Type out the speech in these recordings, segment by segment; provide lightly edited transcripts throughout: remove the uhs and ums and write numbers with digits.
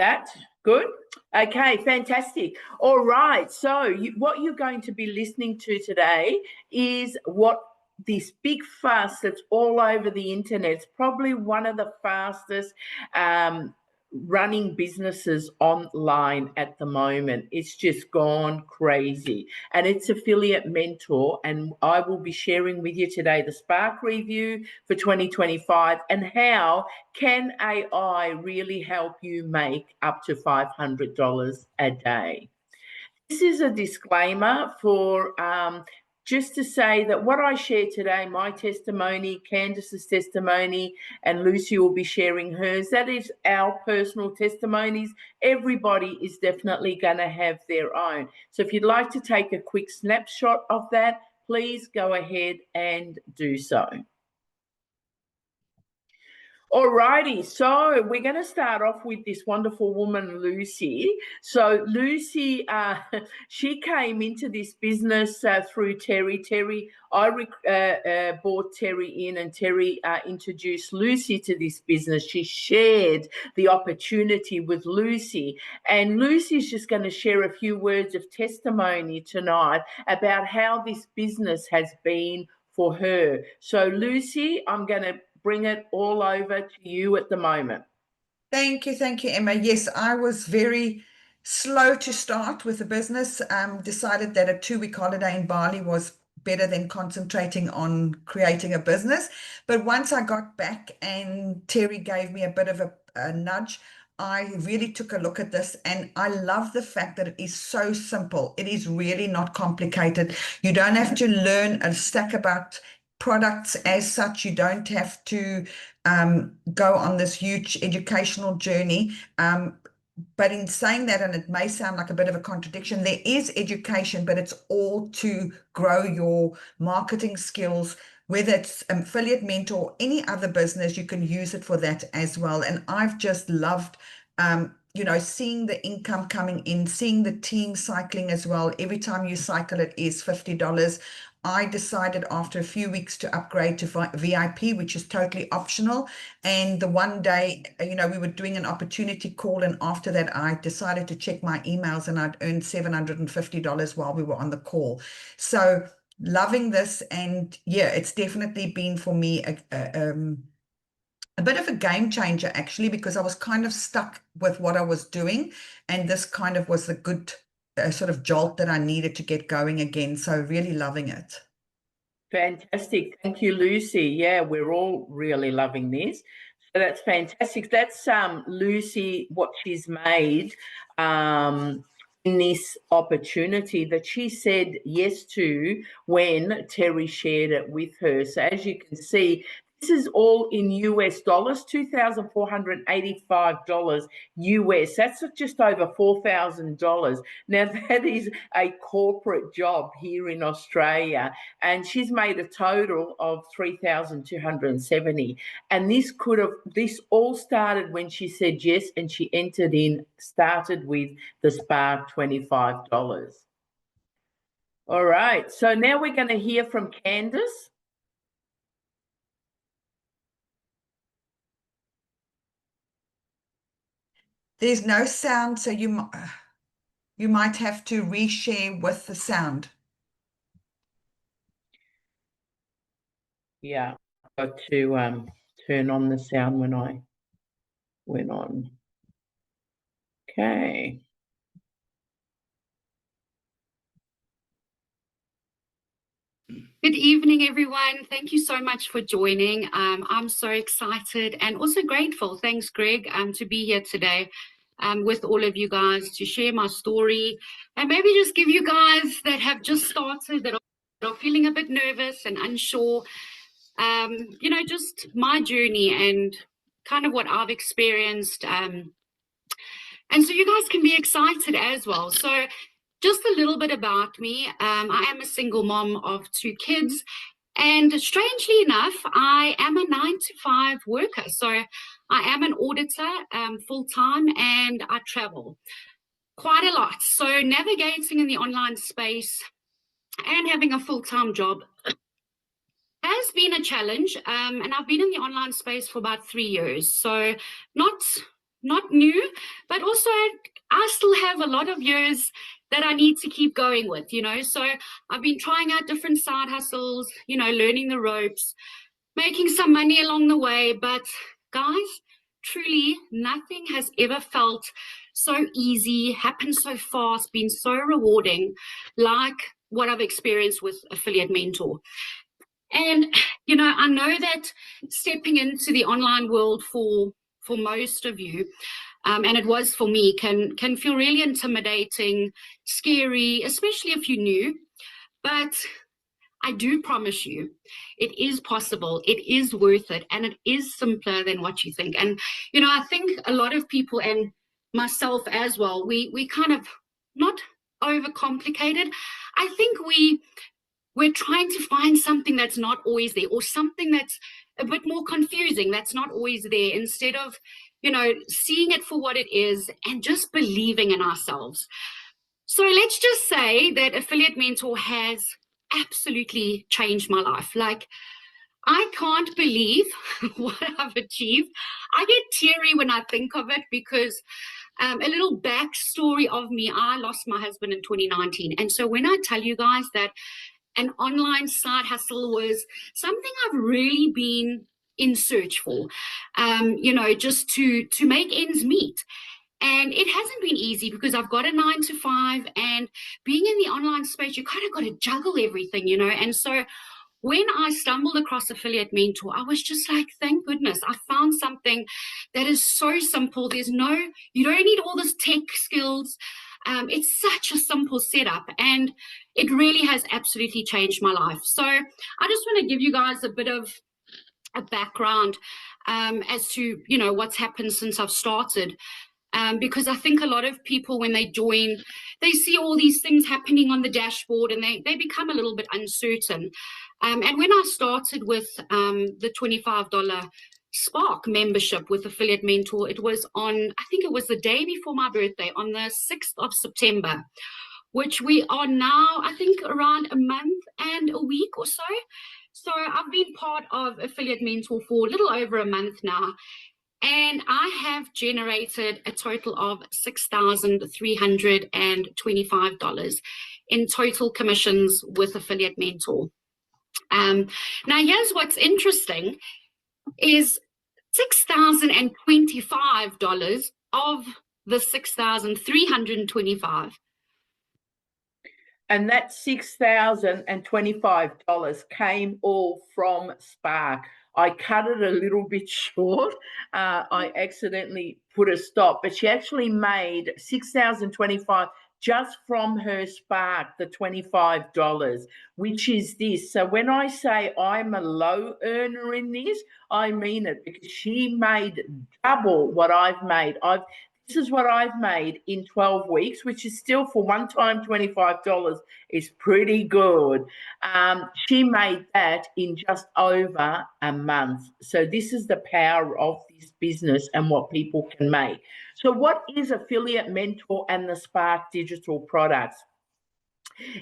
That good? Okay, fantastic. All right. So what you're going to be listening to today is what this big fuss that's all over the internet. It's probably one of the fastest running businesses online at the moment. It's just gone crazy, and it's Affiliate Mentor, and I will be sharing with you today the Spark review for 2025 and how can AI really help you make up to $500 a day. This is a disclaimer for just to say that what I share today, my testimony, Candice's testimony, and Lucy will be sharing hers, that is our personal testimonies. Everybody is definitely going to have their own. So if you'd like to take a quick snapshot of that, please go ahead and do so. Alrighty, so we're going to start off with this wonderful woman, Lucy. So Lucy, she came into this business through Terry. I brought Terry in, and Terry introduced Lucy to this business. She shared the opportunity with Lucy, and Lucy's just going to share a few words of testimony tonight about how this business has been for her. So Lucy, I'm going to bring it all over to you at the moment. Thank you, Emma. Yes, I was very slow to start with the business. Decided that a 2-week holiday in Bali was better than concentrating on creating a business. But once I got back and Terry gave me a bit of a nudge, I really took a look at this, and I love the fact that it is so simple. It is really not complicated. You don't have to learn a stack about products as such. You don't have to go on this huge educational journey. But in saying that, and it may sound like a bit of a contradiction, there is education, but it's all to grow your marketing skills. Whether it's Affiliate Mentor or any other business, you can use it for that as well. And I've just loved seeing the income coming in, seeing the team cycling as well. Every time you cycle, it is $50. I decided after a few weeks to upgrade to VIP, which is totally optional. And the one day, we were doing an opportunity call, and after that, I decided to check my emails, and I'd earned $750 while we were on the call. So loving this, and yeah, it's definitely been for me a bit of a game changer, actually, because I was kind of stuck with what I was doing, and this kind of was the good sort of jolt that I needed to get going again. So really loving it. Fantastic. Thank you, Lucy. Yeah, we're all really loving this. So that's fantastic. That's Lucy, what she's made in this opportunity that she said yes to when Terry shared it with her. So as you can see, this is all in US dollars, $2,485 US. That's just over $4,000. Now, that is a corporate job here in Australia, and she's made a total of $3,270. And this all started when she said yes, and she started with the Spark $25. All right, so now we're going to hear from Candice. There's no sound, so you might have to reshare with the sound. Yeah, I've got to turn on the sound when I went on. Okay. Good evening, everyone. Thank you so much for joining. I'm so excited and also grateful. Thanks, Greg, to be here today with all of you guys to share my story and maybe just give you guys that have just started, that are feeling a bit nervous and unsure, just my journey and kind of what I've experienced. And so you guys can be excited as well. So just a little bit about me. I am a single mom of 2 kids, and strangely enough, I am a 9-to-5 worker. So I am an auditor full-time, and I travel quite a lot. So navigating in the online space and having a full-time job has been a challenge, and I've been in the online space for about 3 years. So not not new, but also I still have a lot of years that I need to keep going with, you know. So I've been trying out different side hustles, you know, learning the ropes, making some money along the way. But guys, truly nothing has ever felt so easy, happened so fast, been so rewarding like what I've experienced with Affiliate Mentor. And, you know, I know that stepping into the online world for most of you, and it was for me, can feel really intimidating, scary, especially if you're new. But I do promise you, it is possible, it is worth it, and it is simpler than what you think. And, you know, I think a lot of people, and myself as well, we kind of not overcomplicated. I think we're trying to find something that's not always there, or something that's a bit more confusing that's not always there, instead of, you know, seeing it for what it is and just believing in ourselves. So let's just say that Affiliate Mentor has absolutely changed my life. Like, I can't believe what I've achieved. I get teary when I think of it, because a little backstory of me, I lost my husband in 2019. And so when I tell you guys that an online side hustle was something I've really been in search for, you know, just to make ends meet. And it hasn't been easy, because I've got a 9-to-5, and being in the online space, you kind of got to juggle everything, you know. And so when I stumbled across Affiliate Mentor, I was just like, thank goodness, I found something that is so simple. You don't need all this tech skills. It's such a simple setup, and it really has absolutely changed my life. So I just want to give you guys a bit of a background as to, you know, what's happened since I've started. Because I think a lot of people, when they join, they see all these things happening on the dashboard, and they become a little bit uncertain. And when I started with the $25 Spark membership with Affiliate Mentor, it was on, I think it was the day before my birthday, on the 6th of September, which we are now, I think, around a month and a week or so. So I've been part of Affiliate Mentor for a little over a month now, and I have generated a total of $6,325 in total commissions with Affiliate Mentor. Now, here's what's interesting, is $6,025 of the $6,325. And that $6,025 came all from Spark. I cut it a little bit short. I accidentally put a stop, but she actually made $6,025 just from her Spark, the $25, which is this. So when I say I'm a low earner in this, I mean it, because she made double what I've made. This is what I've made in 12 weeks, which is still, for one time, $25 is pretty good. She made that in just over a month. So this is the power of this business and what people can make. So what is Affiliate Mentor and the Spark digital products?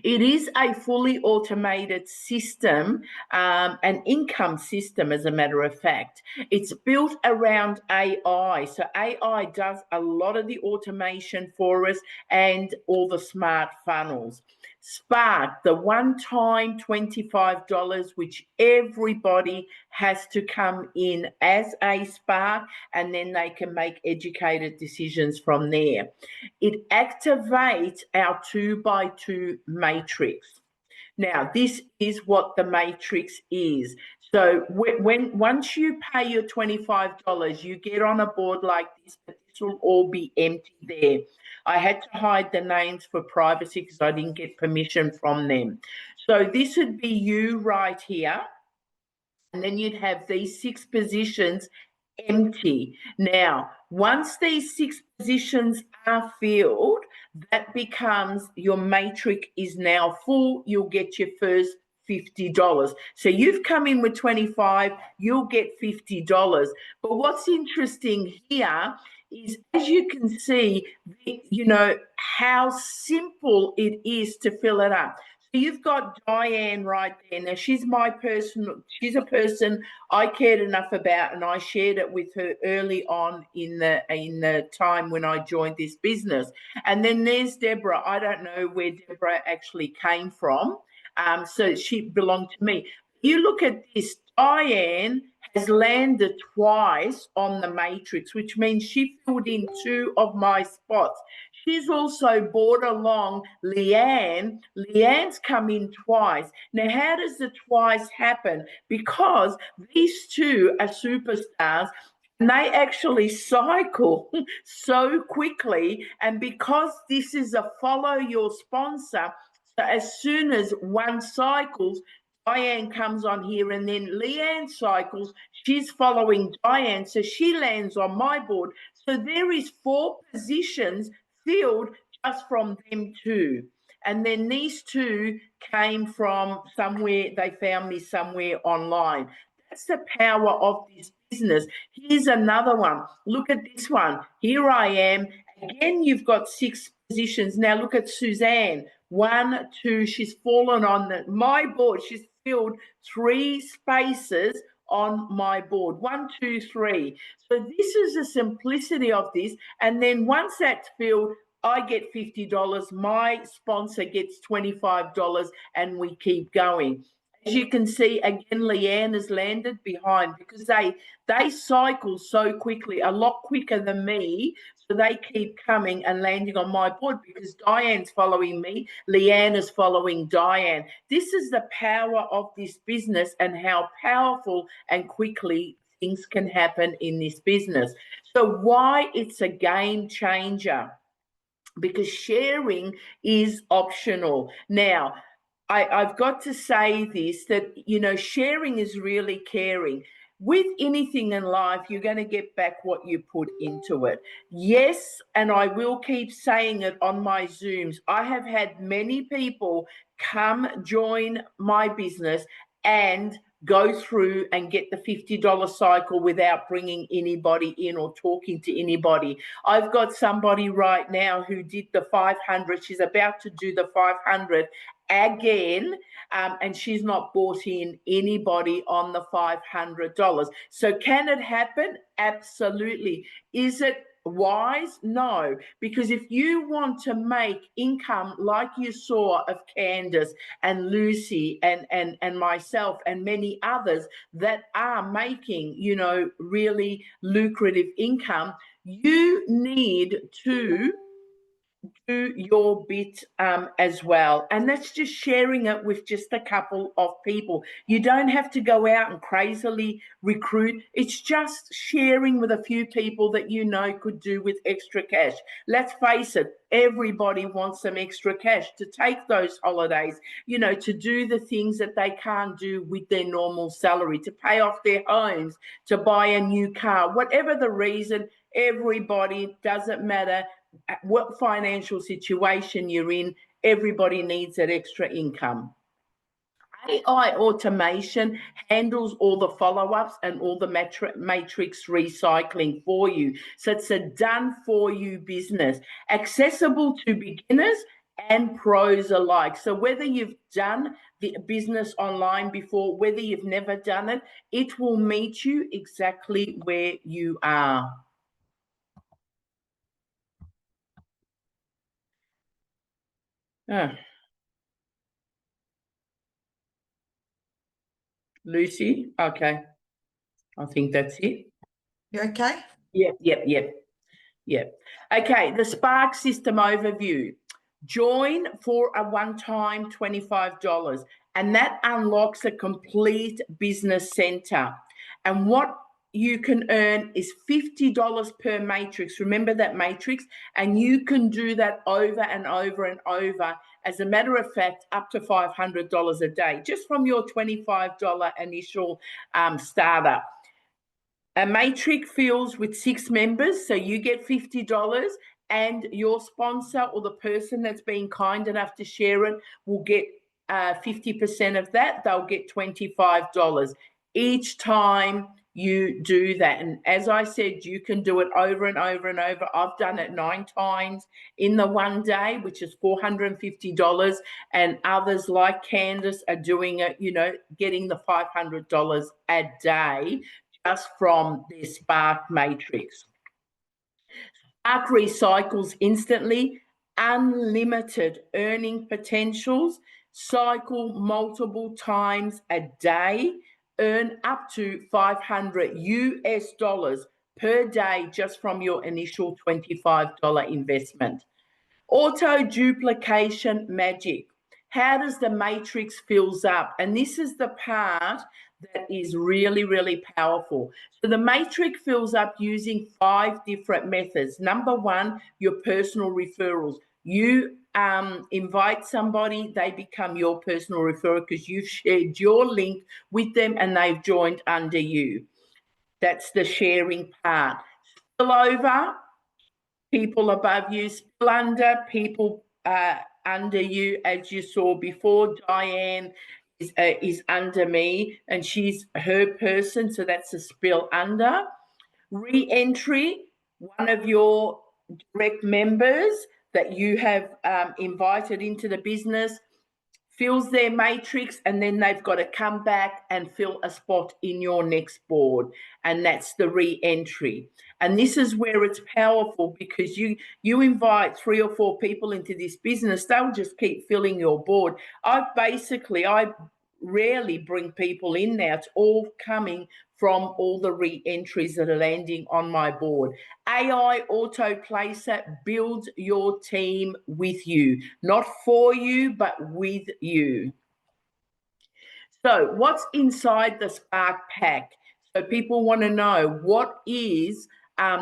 It is a fully automated system, an income system, as a matter of fact. It's built around AI. So AI does a lot of the automation for us and all the smart funnels. Spark, the one-time $25, which everybody has to come in as a Spark, and then they can make educated decisions from there. It activates our 2x2 matrix. Now, this is what the matrix is. So once you pay your $25, you get on a board like this, but this will all be empty there. I had to hide the names for privacy because I didn't get permission from them. So this would be you right here. And then you'd have these 6 positions empty. Now, once these 6 positions are filled, that becomes your matrix is now full. You'll get your first $50. So you've come in with 25, you'll get $50. But what's interesting here is, as you can see, you know, how simple it is to fill it up. So you've got Diane right there. Now she's a person I cared enough about, and I shared it with her early on in the time when I joined this business. And then there's Deborah. I don't know where Deborah actually came from. So she belonged to me. You look at this, Diane has landed twice on the matrix, which means she filled in 2 of my spots. She's also brought along Leanne. Leanne's come in twice. Now, how does the twice happen? Because these 2 are superstars, and they actually cycle so quickly. And because this is a follow your sponsor, so as soon as one cycles, Diane comes on here, and then Leanne cycles. She's following Diane, so she lands on my board. So there is 4 positions filled just from them 2. And then these 2 came from somewhere. They found me somewhere online. That's the power of this business. Here's another one. Look at this one. Here I am. Again, you've got 6 positions. Now look at Suzanne. 1, 2, she's fallen on my board. She's filled 3 spaces on my board. 1, 2, 3. So this is the simplicity of this. And then once that's filled, I get $50. My sponsor gets $25, and we keep going. As you can see, again, Leanne has landed behind because they cycle so quickly, a lot quicker than me. So they keep coming and landing on my board because Diane's following me. Leanne is following Diane. This is the power of this business and how powerful and quickly things can happen in this business. So why it's a game changer? Because sharing is optional. Now, I've got to say this, that, sharing is really caring. With anything in life, you're going to get back what you put into it. Yes, and I will keep saying it on my Zooms. I have had many people come join my business and go through and get the $50 cycle without bringing anybody in or talking to anybody. I've got somebody right now who did the 500. She's about to do the 500 again, and she's not brought in anybody on the $500. So can it happen? Absolutely. Is it wise? No, because if you want to make income like you saw of Candace and Lucy and myself and many others that are making, really lucrative income, you need to do your bit as well. And that's just sharing it with just a couple of people. You don't have to go out and crazily recruit. It's just sharing with a few people that could do with extra cash. Let's face it, everybody wants some extra cash to take those holidays, to do the things that they can't do with their normal salary, to pay off their homes, to buy a new car, whatever the reason. Everybody, doesn't matter what financial situation you're in, everybody needs that extra income. AI automation handles all the follow-ups and all the matrix recycling for you. So it's a done-for-you business, accessible to beginners and pros alike. So whether you've done the business online before, whether you've never done it, it will meet you exactly where you are. Oh. Lucy, okay. I think that's it. You okay? Yep. Okay, the Spark system overview. Join for a one-time $25, and that unlocks a complete business center. And what you can earn is $50 per matrix. Remember that matrix? And you can do that over and over and over. As a matter of fact, up to $500 a day, just from your $25 initial startup. A matrix fills with 6 members, so you get $50, and your sponsor or the person that's been kind enough to share it will get 50% of that. They'll get $25. Each time you do that. And as I said, you can do it over and over and over. I've done it 9 times in the one day, which is $450. And others like Candace are doing it, you know, getting the $500 a day just from their Spark Matrix. Spark recycles instantly, unlimited earning potentials, cycle multiple times a day, earn up to $500 per day just from your initial $25 investment. Auto duplication magic. How does the matrix fills up? And this is the part that is really, really powerful. So the matrix fills up using 5 different methods. Number 1, your personal referrals. You invite somebody, they become your personal referral because you've shared your link with them and they've joined under you. That's the sharing part. Spill over, people above you. Spill under, people under you, as you saw before. Diane is under me and she's her person, so that's a spill under. Re-entry, one of your direct members that you have invited into the business fills their matrix, and then they've got to come back and fill a spot in your next board, and that's the re-entry. And this is where it's powerful, because you invite 3 or 4 people into this business, they'll just keep filling your board. I rarely bring people in now. It's all coming from all the re-entries that are landing on my board. AI Auto Placer builds your team with you, not for you, but with you. So what's inside the Spark Pack? So people want to know, what is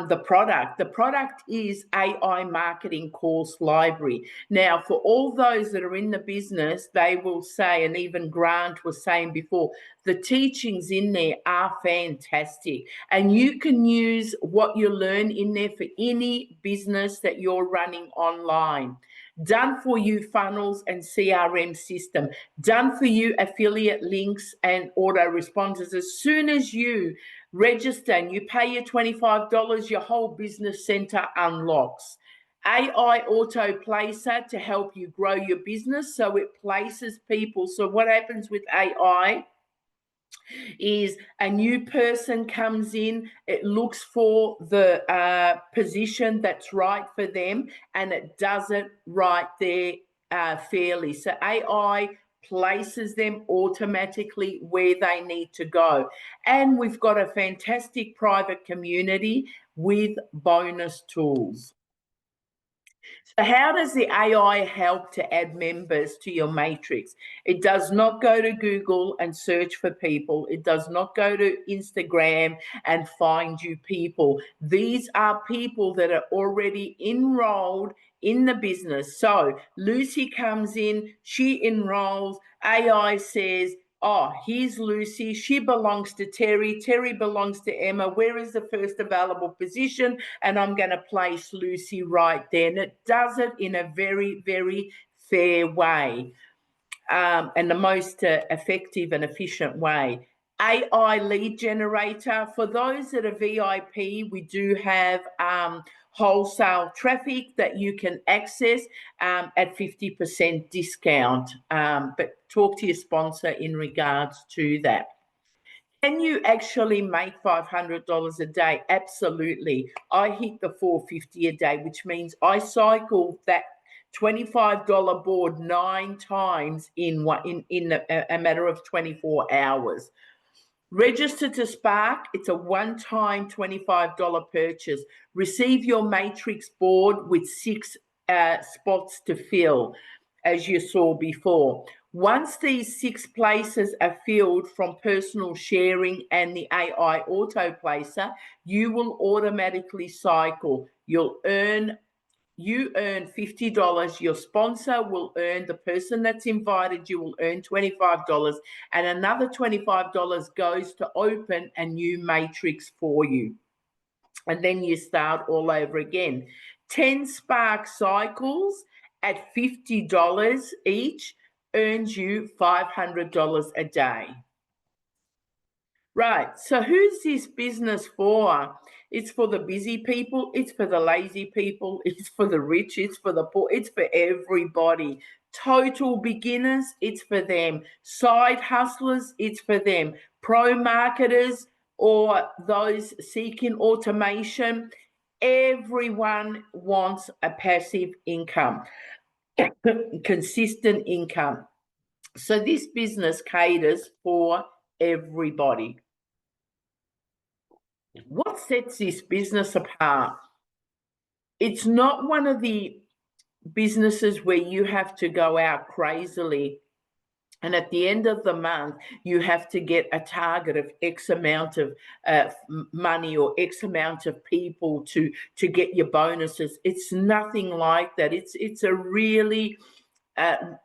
the product? The product is AI Marketing Course Library. Now, for all those that are in the business, they will say, and even Grant was saying before, the teachings in there are fantastic. And you can use what you learn in there for any business that you're running online. Done for you funnels and CRM system. Done for you affiliate links and autoresponders. As soon as you register and you pay your $25, your whole business center unlocks. AI Auto Placer to help you grow your business, so it places people. So what happens with AI is a new person comes in, it looks for the position that's right for them, and it does it right there fairly. So AI places them automatically where they need to go. And we've got a fantastic private community with bonus tools. So how does the AI help to add members to your matrix? It does not go to Google and search for people. It does not go to Instagram and find you people. These are people that are already enrolled in the business. So Lucy comes in, she enrolls, AI says, oh, here's Lucy. She belongs to Terry. Terry belongs to Emma. Where is the first available position? And I'm going to place Lucy right there. And it does it in a very, very fair way, and the most effective and efficient way. AI lead generator. For those that are VIP, we do have wholesale traffic that you can access at 50% discount. But talk to your sponsor in regards to that. Can you actually make $500 a day? Absolutely. I hit the $450 a day, which means I cycle that $25 board 9 times in a matter of 24 hours. Register to Spark. It's a one-time $25 purchase. Receive your matrix board with 6 spots to fill, as you saw before. Once these 6 places are filled from personal sharing and the AI Auto Placer, you will automatically cycle. You earn $50. Your sponsor will earn, the person that's invited you will earn $25, and another $25 goes to open a new matrix for you. And then you start all over again. 10 Spark cycles at $50 each earns you $500 a day. Right. So who's this business for? It's for the busy people. It's for the lazy people. It's for the rich. It's for the poor. It's for everybody. Total beginners, it's for them. Side hustlers, it's for them. Pro marketers or those seeking automation, everyone wants a passive income, consistent income. So this business caters for everybody. What sets this business apart? It's not one of the businesses where you have to go out crazily and at the end of the month you have to get a target of X amount of money or X amount of people to get your bonuses. It's nothing like that. It's a really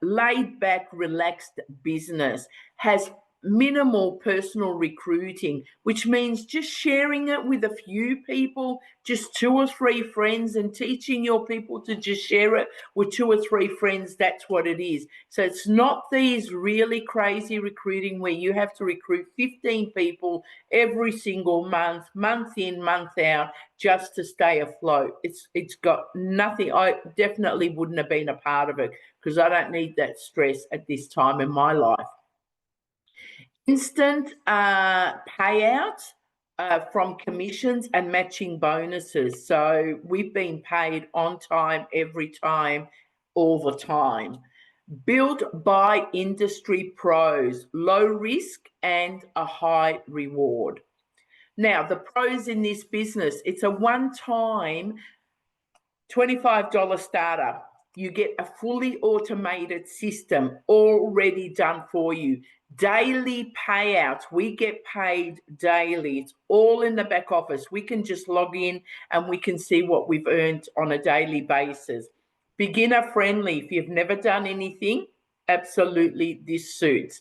laid back, relaxed business, has minimal personal recruiting, which means just sharing it with a few people, just 2 or 3 friends, and teaching your people to just share it with 2 or 3 friends. That's what it is. So it's not these really crazy recruiting where you have to recruit 15 people every single month, month in, month out, just to stay afloat. It's got nothing. I definitely wouldn't have been a part of it because I don't need that stress at this time in my life. Instant payout from commissions and matching bonuses. So we've been paid on time, every time, all the time. Built by industry pros, low risk and a high reward. Now, the pros in this business, it's a one-time $25 startup. You get a fully automated system already done for you. Daily payouts. We get paid daily. It's all in the back office. We can just log in and we can see what we've earned on a daily basis. Beginner friendly. If you've never done anything, absolutely this suits.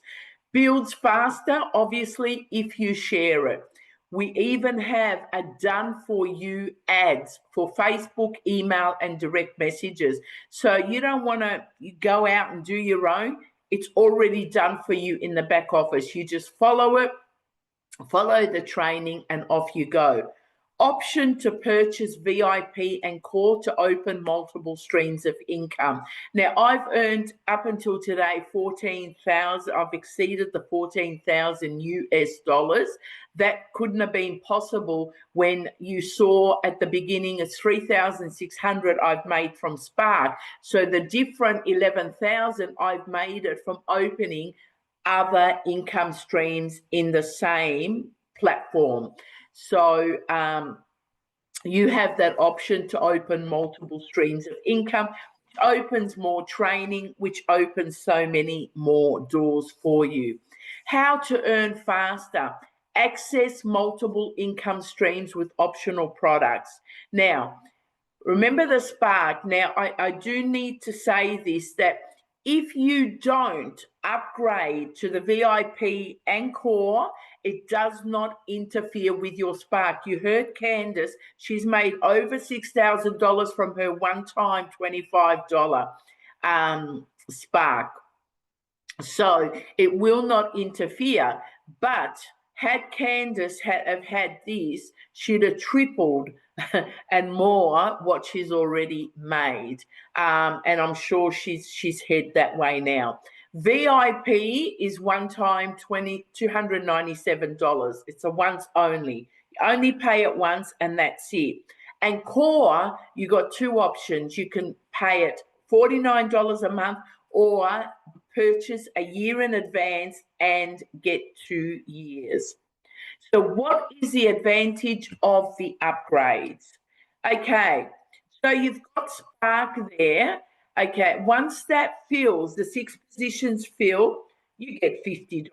Builds faster, obviously, if you share it. We even have a done-for-you ads for Facebook, email, and direct messages. So you don't want to go out and do your own. It's already done for you in the back office. You just follow it, follow the training, and off you go. Option to purchase VIP and core to open multiple streams of income. Now, I've earned up until today 14,000. I've exceeded the 14,000 US dollars. That couldn't have been possible when you saw at the beginning it's 3,600 I've made from Spark. So the different 11,000 I've made it from opening other income streams in the same platform. So you have that option to open multiple streams of income, which opens more training, which opens so many more doors for you. How to earn faster. Access multiple income streams with optional products. Now, remember the Spark. Now, I do need to say this, that if you don't upgrade to the VIP and core, it does not interfere with your Spark. You heard Candace, she's made over $6,000 from her one-time $25 Spark. So it will not interfere. But had Candace have had this, she'd have tripled and more what she's already made. And I'm sure she's head that way now. VIP is one time $297. It's a once only. You only pay it once and that's it. And core, you got 2 options. You can pay it $49 a month or purchase a year in advance and get 2 years. So what is the advantage of the upgrades? Okay, so you've got Spark there. Okay, once that fills, the 6 positions fill, you get $50.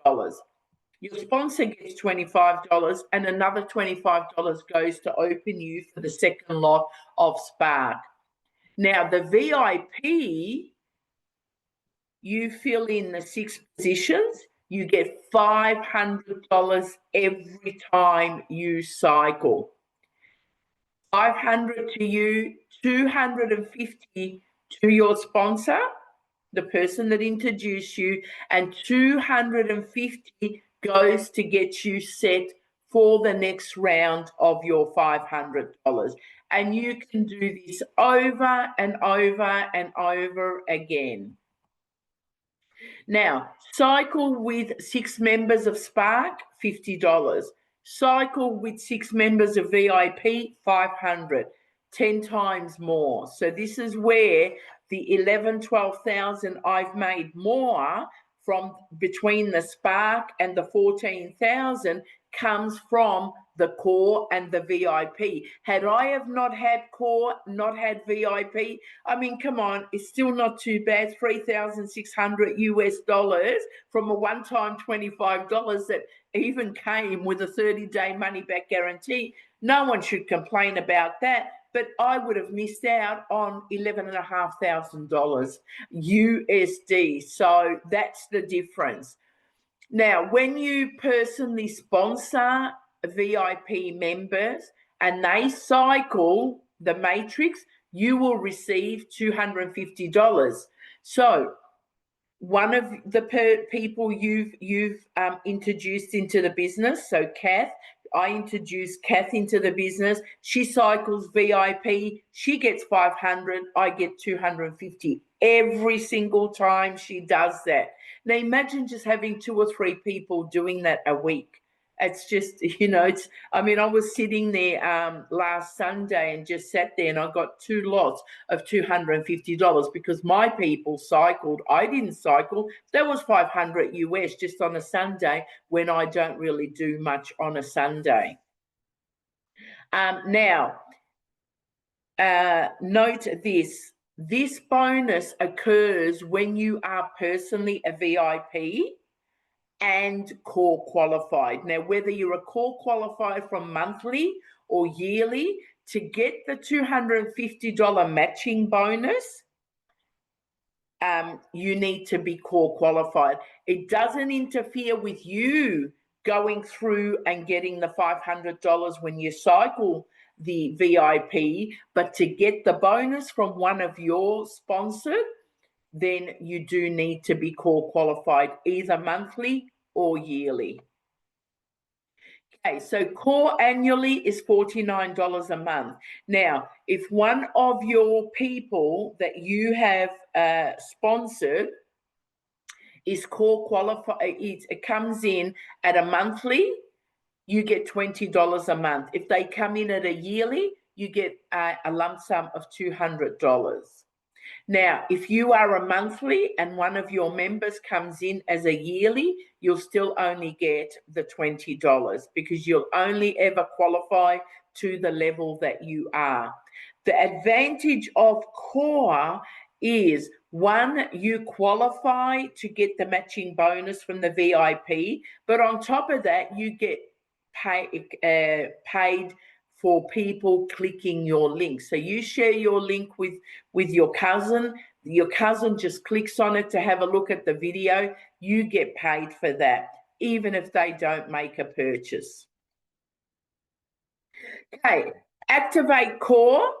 Your sponsor gets $25 and another $25 goes to open you for the second lot of Spark. Now, the VIP, you fill in the 6 positions, you get $500 every time you cycle. 500 to you, 250 to your sponsor, the person that introduced you, and 250 goes to get you set for the next round of your $500. And you can do this over and over and over again. Now, cycle with 6 members of Spark, $50. Cycle with 6 members of VIP, $500, 10 times more. So this is where the 11, 12,000 I've made more from between the Spark and the 14,000 comes from the core and the VIP. Had I have not had core, not had VIP, I mean, come on, it's still not too bad. $3,600 US from a one-time $25 that even came with a 30-day money-back guarantee. No one should complain about that. But I would have missed out on $11,500 USD. So that's the difference. Now, when you personally sponsor VIP members and they cycle the matrix, you will receive $250. So one of the people you've introduced into the business, so Kath, I introduced Kath into the business. She cycles VIP. She gets 500. I get 250 every single time she does that. Now imagine just having 2 or 3 people doing that a week. It's just, you know, I mean, I was sitting there last Sunday and just sat there and I got 2 lots of $250 because my people cycled. I didn't cycle. That was 500 US just on a Sunday when I don't really do much on a Sunday. Now, note this. This bonus occurs when you are personally a VIP and core qualified. Now, whether you're a core qualified from monthly or yearly, to get the $250 matching bonus, you need to be core qualified. It doesn't interfere with you going through and getting the $500 when you cycle the VIP, but to get the bonus from one of your sponsored, then you do need to be core qualified either monthly or yearly. Okay, so core annually is $49 a month. Now, if one of your people that you have sponsored is core qualified, it comes in at a monthly, you get $20 a month. If they come in at a yearly, you get a lump sum of $200. Now, if you are a monthly and one of your members comes in as a yearly, you'll still only get the $20 because you'll only ever qualify to the level that you are. The advantage of core is, one, you qualify to get the matching bonus from the VIP, but on top of that, you get paid for people clicking your link. So you share your link with your cousin just clicks on it to have a look at the video, you get paid for that, even if they don't make a purchase. Okay, activate core,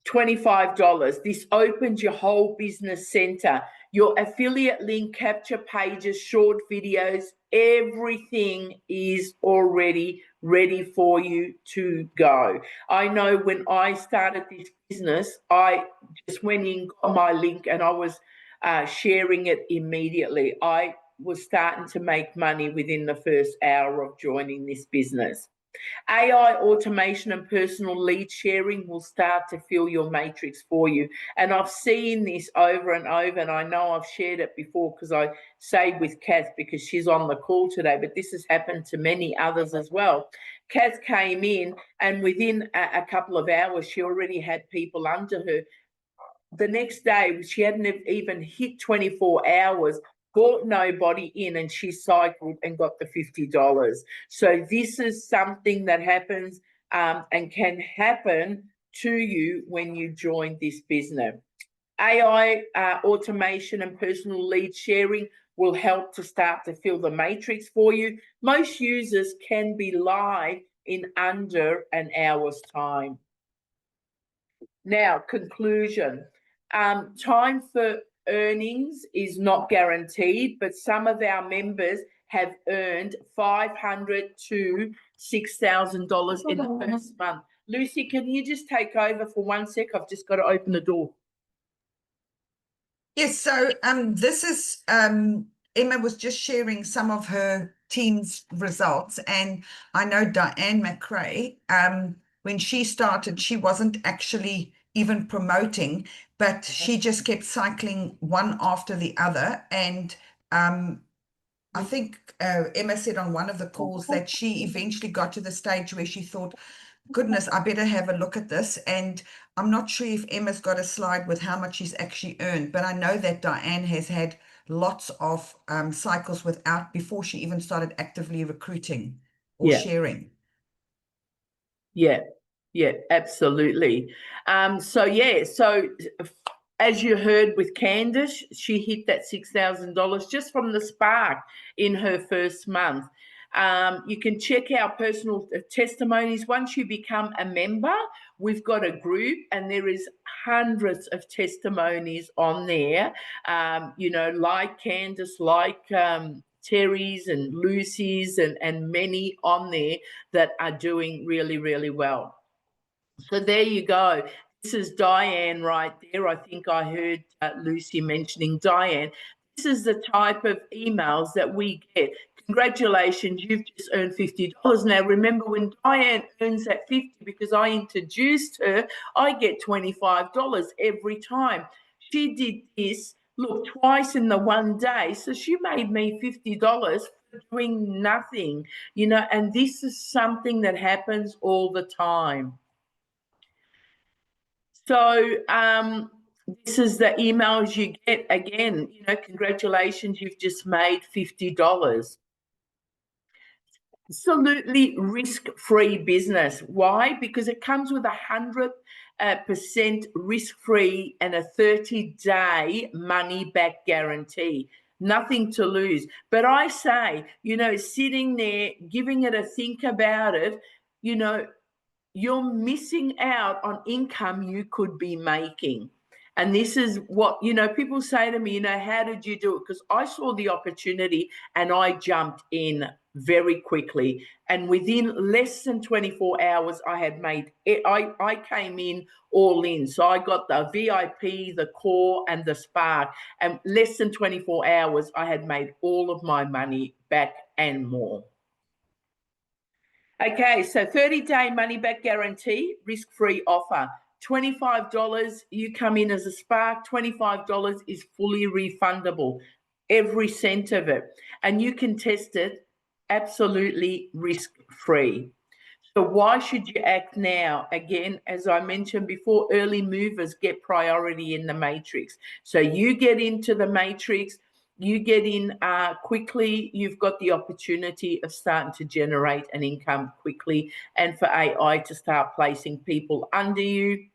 $25. This opens your whole business center, your affiliate link, capture pages, short videos, everything is already ready for you to go. I know when I started this business, I just went in, got my link, and I was sharing it immediately. I was starting to make money within the first hour of joining this business. AI automation and personal lead sharing will start to fill your matrix for you. And I've seen this over and over, and I know I've shared it before because I say with Kath because she's on the call today, but this has happened to many others as well. Kath came in and within a couple of hours, she already had people under her. The next day, she hadn't even hit 24 hours, brought nobody in, and she cycled and got the $50. So this is something that happens and can happen to you when you join this business. AI automation and personal lead sharing will help to start to fill the matrix for you. Most users can be live in under an hour's time. Now, conclusion. Time for earnings is not guaranteed, but some of our members have earned $500 to $6,000 in the first month. Lucy, can you just take over for 1 sec? I've just got to open the door. Yes, so this is Emma was just sharing some of her team's results, and I know Diane McRae, when she started, she wasn't actually even promoting, but she just kept cycling one after the other. And I think Emma said on one of the calls that she eventually got to the stage where she thought, goodness, I better have a look at this. And I'm not sure if Emma's got a slide with how much she's actually earned, but I know that Diane has had lots of cycles before she even started actively recruiting or sharing. Yeah, absolutely. So as you heard with Candice, she hit that $6,000 just from the spark in her first month. You can check our personal testimonies. Once you become a member, we've got a group and there is hundreds of testimonies on there, like Candice, like Terry's and Lucy's and many on there that are doing really, really well. So there you go. This is Diane right there. I think I heard Lucy mentioning Diane. This is the type of emails that we get. Congratulations, you've just earned $50. Now, remember, when Diane earns that $50, because I introduced her, I get $25 every time. She did this, look, twice in the one day. So she made me $50 for doing nothing, and this is something that happens all the time. So this is the emails you get. Again, congratulations, you've just made $50. Absolutely risk-free business. Why? Because it comes with 100% risk-free and a 30-day money-back guarantee. Nothing to lose. But I say, sitting there, giving it a think about it, you're missing out on income you could be making. And this is what, people say to me, how did you do it? Because I saw the opportunity and I jumped in very quickly. And within less than 24 hours, I had made it. I came in all in. So I got the VIP, the core, and the spark. And less than 24 hours, I had made all of my money back and more. Okay, so 30-day money-back guarantee, risk-free offer. $25, you come in as a spark, $25 is fully refundable, every cent of it. And you can test it absolutely risk-free. So why should you act now? Again, as I mentioned before, early movers get priority in the matrix. So you get into the matrix, you get in quickly, you've got the opportunity of starting to generate an income quickly and for AI to start placing people under you.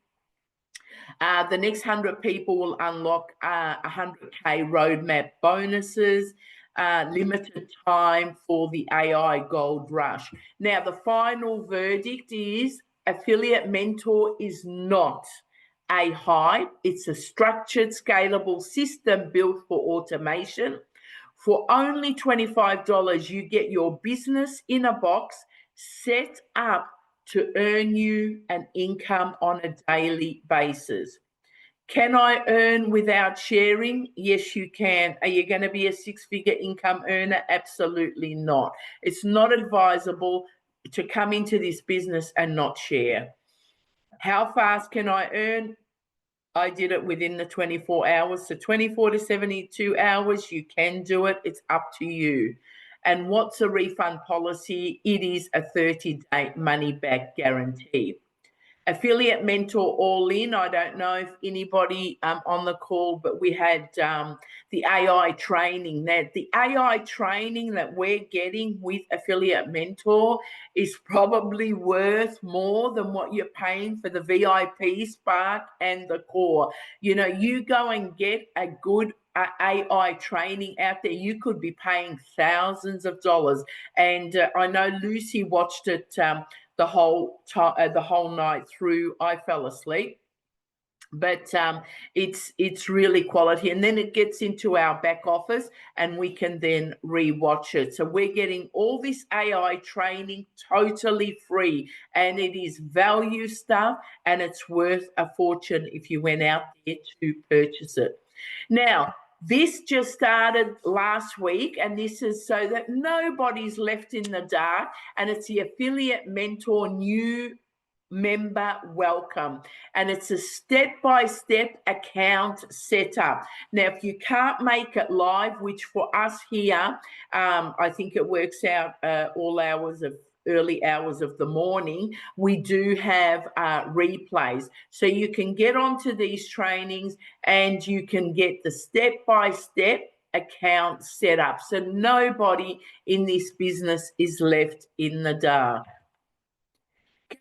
The next 100 people will unlock 100K roadmap bonuses, limited time for the AI gold rush. Now, the final verdict is Affiliate Mentor is not a hype. It's a structured, scalable system built for automation. For only $25, you get your business in a box set up to earn you an income on a daily basis. Can I earn without sharing? Yes, you can. Are you going to be a six-figure income earner? Absolutely not. It's not advisable to come into this business and not share. How fast can I earn? I did it within the 24 hours. So 24 to 72 hours, you can do it. It's up to you. And what's a refund policy? It is a 30-day money-back guarantee. Affiliate Mentor All In. I don't know if anybody on the call, but we had the AI training. The AI training that we're getting with Affiliate Mentor is probably worth more than what you're paying for the VIP, Spark, and the core. You go and get a good AI training out there, you could be paying thousands of dollars. And I know Lucy watched it the whole night through. I fell asleep, but it's really quality, and then it gets into our back office and we can then rewatch it. So we're getting all this AI training totally free, and it is value stuff, and it's worth a fortune if you went out there to purchase it. Now, this just started last week, and this is so that nobody's left in the dark, and it's the Affiliate Mentor new member welcome, and it's a step-by-step account setup. Now, if you can't make it live, which for us here, I think it works out all early hours of the morning, we do have replays, so you can get onto these trainings and you can get the step-by-step account set up, so nobody in this business is left in the dark.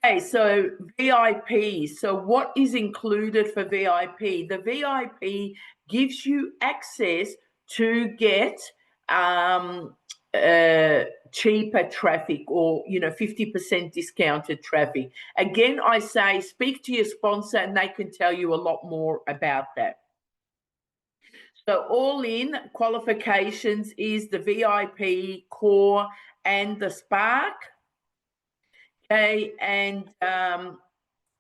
Okay, so VIP. So what is included for VIP? The VIP gives you access to get cheaper traffic, or 50% discounted traffic. Again, I say speak to your sponsor and they can tell you a lot more about that. So all in qualifications is the VIP, Core, and the Spark. Okay, and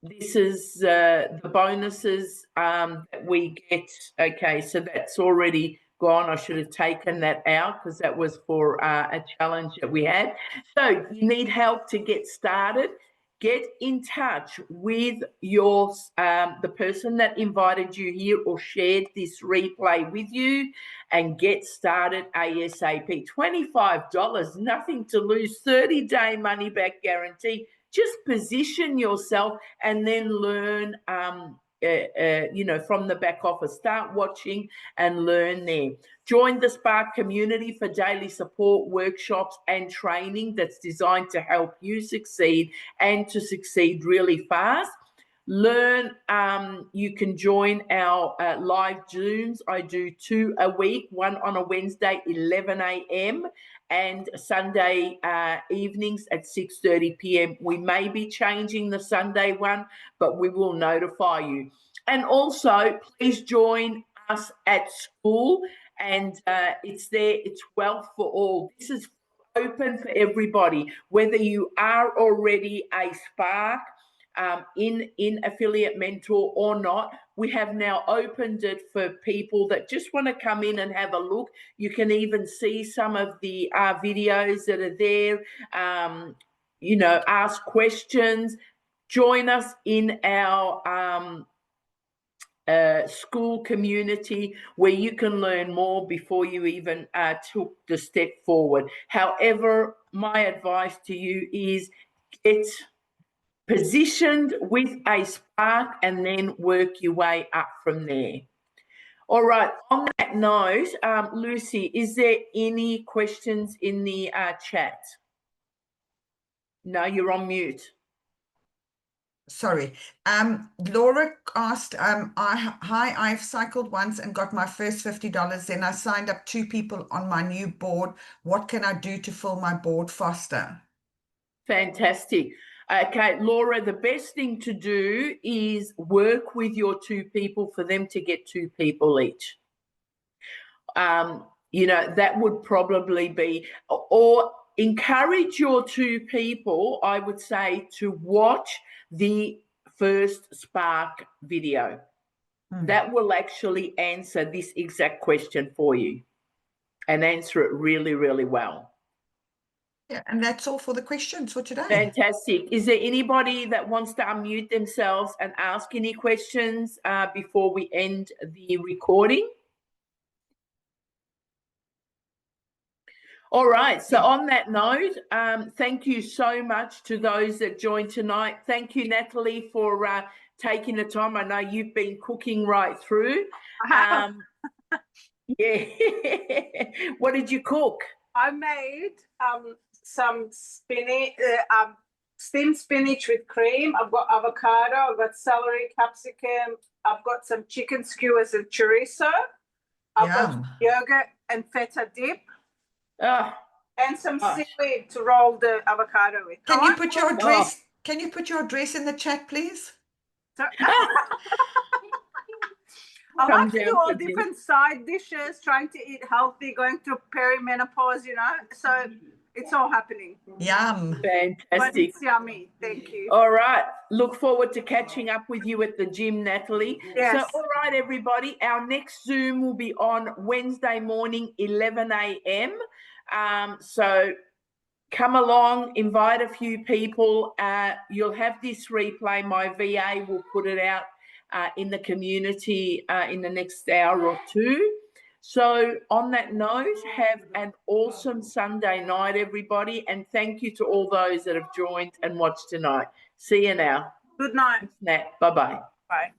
this is the bonuses that we get. Okay, so that's already gone. I should have taken that out because that was for a challenge that we had. So you need help to get started. Get in touch with your the person that invited you here or shared this replay with you, and get started ASAP. $25, nothing to lose, 30-day money-back guarantee. Just position yourself and then learn, from the back office. Start watching and learn there. Join the Spark community for daily support, workshops, and training that's designed to help you succeed and to succeed really fast. Learn, you can join our live Zooms. I do 2 a week, one on a Wednesday, 11 a.m., and Sunday evenings at 6:30 p.m. We may be changing the Sunday one, but we will notify you. And also, please join us at school, and it's there. It's Wealth for All. This is open for everybody, whether you are already a Spark in Affiliate Mentor or not. We have now opened it for people that just want to come in and have a look. You can even see some of the videos that are there, ask questions. Join us in our school community where you can learn more before you even took the step forward. However, my advice to you is get positioned with a Spark and then work your way up from there. All right, on that note, Lucy, is there any questions in the chat? No, you're on mute. Sorry. Laura asked, hi, I've cycled once and got my first $50. Then I signed up 2 people on my new board. What can I do to fill my board faster? Fantastic. Okay, Laura, the best thing to do is work with your 2 people for them to get 2 people each. That would probably be, or encourage your 2 people, I would say, to watch the first Spark video. That will actually answer this exact question for you and answer it really, really well. Yeah, and that's all for the questions for today. Fantastic. Is there anybody that wants to unmute themselves and ask any questions before we end the recording? All right. So on that note, thank you so much to those that joined tonight. Thank you, Natalie, for taking the time. I know you've been cooking right through. Yeah. What did you cook? I made some spinach, steamed spinach with cream. I've got avocado, I've got celery, capsicum, I've got some chicken skewers and chorizo. I've got yogurt and feta dip. And some seaweed to roll the avocado with. Can you put your address? Can you put your address in the chat, please? I Come like to down do all for dinner. different side dishes, trying to eat healthy, going through perimenopause, you know. So it's all happening. Yum. But Fantastic. it's yummy. Thank you. All right. Look forward to catching up with you at the gym, Natalie. Yes. So, all right, everybody. Our next Zoom will be on Wednesday morning, 11 a.m. So come along, invite a few people. You'll have this replay. My VA will put it out in the community in the next hour or two. So on that note, have an awesome Sunday night, everybody. And thank you to all those that have joined and watched tonight. See you now. Good night. Thanks, Nat. Bye-bye. Bye.